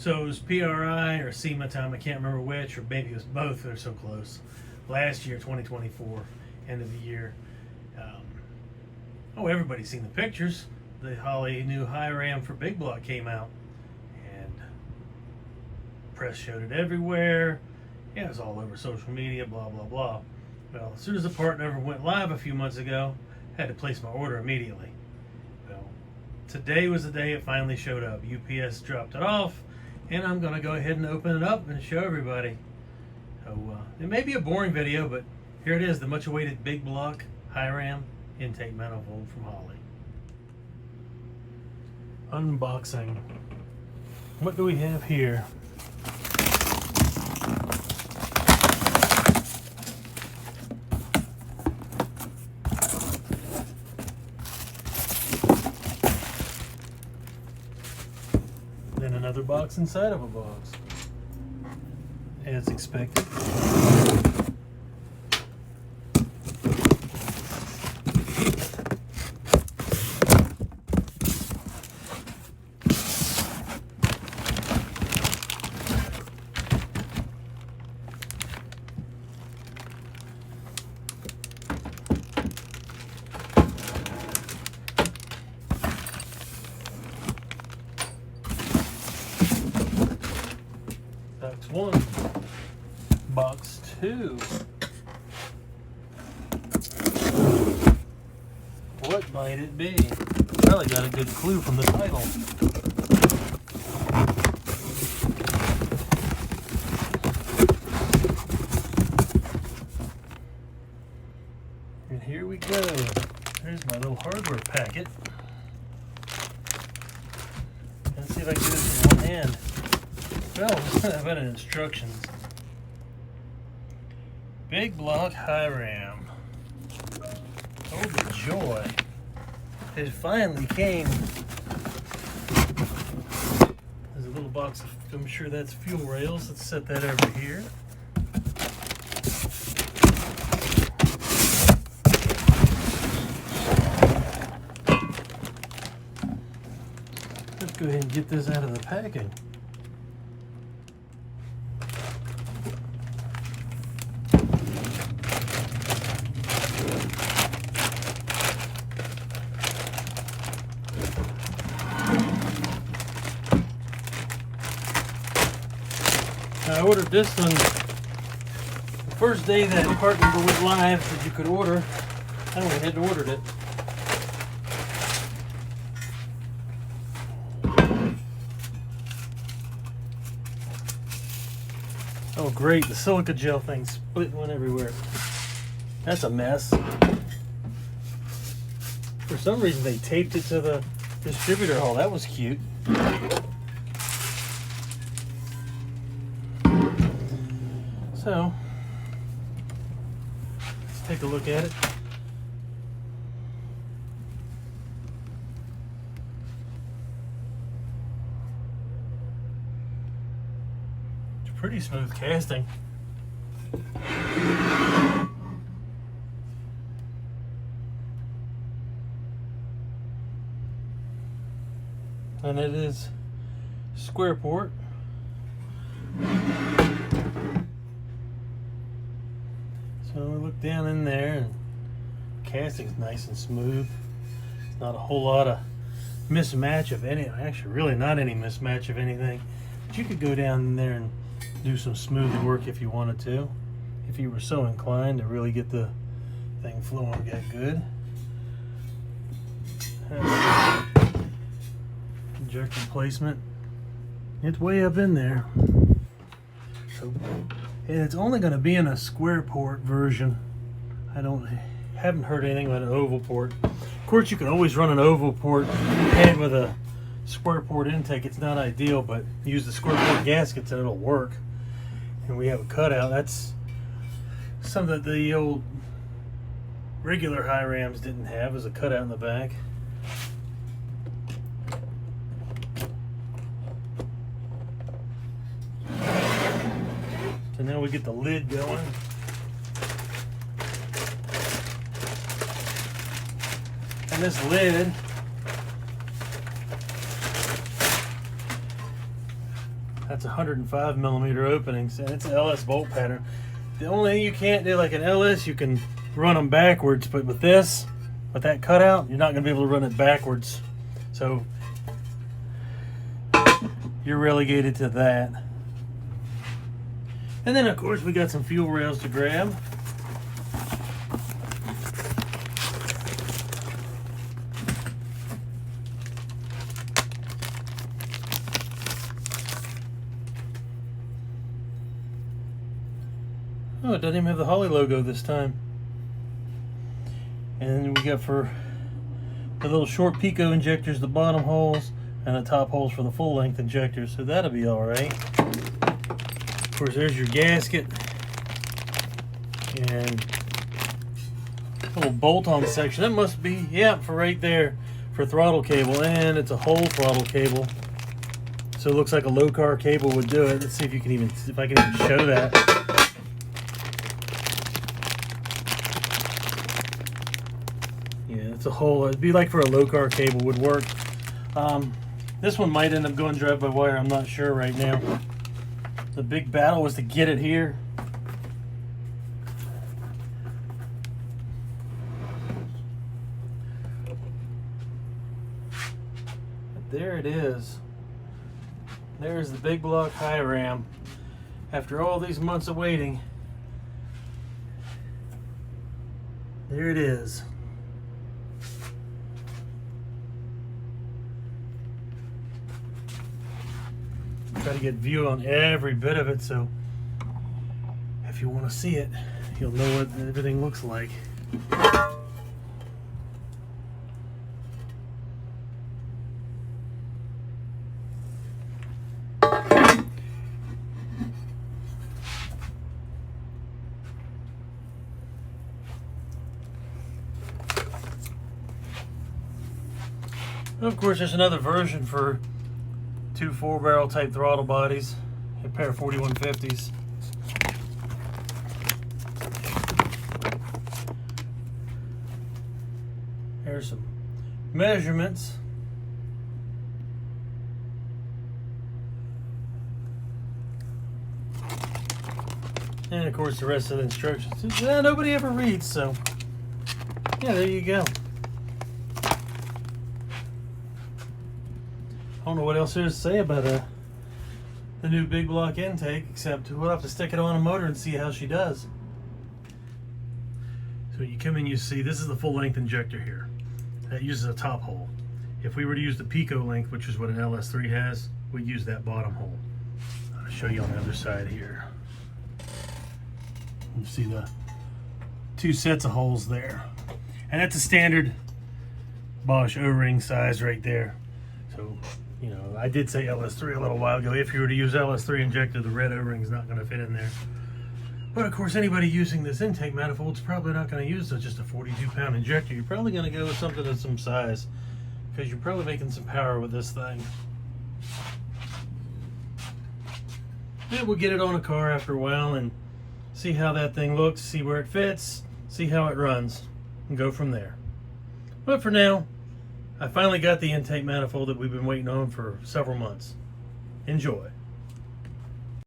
So it was PRI or SEMA time, I can't remember which, or maybe it was both, they're so close. Last year, 2024, end of the year. Oh, everybody's seen the pictures. The Holley new Hi Ram for Big Block came out, and press showed it everywhere. Yeah, it was all over social media, blah, blah, blah. Well, as soon as the part number went live a few months ago, I had to place my order immediately. Well, today was the day it finally showed up. UPS dropped it off, and I'm going to go ahead and open it up and show everybody. So, it may be a boring video, but here it is, the much awaited Big Block Hi Ram intake manifold from Holley. Unboxing. What do we have here? Then another box inside of a box, as expected. Box one. Box two. What might it be? Probably got a good clue from the title. And here we go. There's my little hardware packet. Let's see if I can do this in one hand. Well, how about instructions? Big Block Hi Ram. Oh, the joy. It finally came. There's a little box of, I'm sure that's fuel rails. Let's set that over here. Let's go ahead and get this out of the packaging. I ordered this one the first day that part number went live that you could order. I went ahead and ordered it. Oh great, the silica gel thing split and went everywhere. That's a mess. For some reason they taped it to the distributor hull. That was cute. So, let's take a look at it. It's pretty smooth casting. And it is square port. So we look down in there, and casting's nice and smooth. It's not a whole lot of mismatch of any, actually really not any mismatch of anything. But you could go down in there and do some smoothing work if you wanted to. If you were so inclined to really get the thing flowing that good. Injector placement. It's way up in there. So, and it's only going to be in a square port version. I haven't heard anything about an oval port. Of course, you can always run an oval port head with a square port intake. It's not ideal, but use the square port gaskets and it'll work. And we have a cutout. That's something that the old regular Hi Rams didn't have, is a cutout in the back. So now we get the lid going. And this lid That's 105 millimeter openings, and it's an LS bolt pattern. The only thing you can't do, like an LS, you can run them backwards, but with this, with that cutout, you're not going to be able to run it backwards. So you're relegated to that. And then of course we got some fuel rails to grab. Oh, it doesn't even have the Holley logo this time. And then we got for the little short pico injectors, the bottom holes, and the top holes for the full length injectors. So that'll be all right. Of course, there's your gasket and little bolt-on section. That must be, yeah, for right there for throttle cable, and it's a whole throttle cable. So it looks like a low car cable would do it. Let's see if you can even, if I can even show that. Yeah, it's a whole, it'd be like for a low car cable would work. This one might end up going drive-by-wire, I'm not sure right now. The big battle was to get it here. But there it is. There's the big block Hi Ram. After all these months of waiting, there it is. Try to get view on every bit of it, so if you want to see it, you'll know what everything looks like. Of course, there's another version for two 4-barrel type throttle bodies, a pair of 4150s. Here's some measurements. And of course the rest of the instructions. Nobody ever reads, so yeah, there you go. I don't know what else there is to say about the new big block intake, except we'll have to stick it on a motor and see how she does. So you come in, you see this is the full length injector here. That uses a top hole. If we were to use the pico length, which is what an LS3 has, we'd use that bottom hole. I'll show you on the other side here. You see the two sets of holes there. And that's a standard Bosch O-ring size right there. So, you know, I did say LS3 a little while ago. If you were to use LS3 injector, the red O-ring's not going to fit in there. But of course, anybody using this intake manifold is probably not going to use just a 42-pound injector. You're probably going to go with something of some size, because you're probably making some power with this thing. And we'll get it on a car after a while and see how that thing looks, see where it fits, see how it runs, and go from there. But for now, I finally got the intake manifold that we've been waiting on for several months. Enjoy.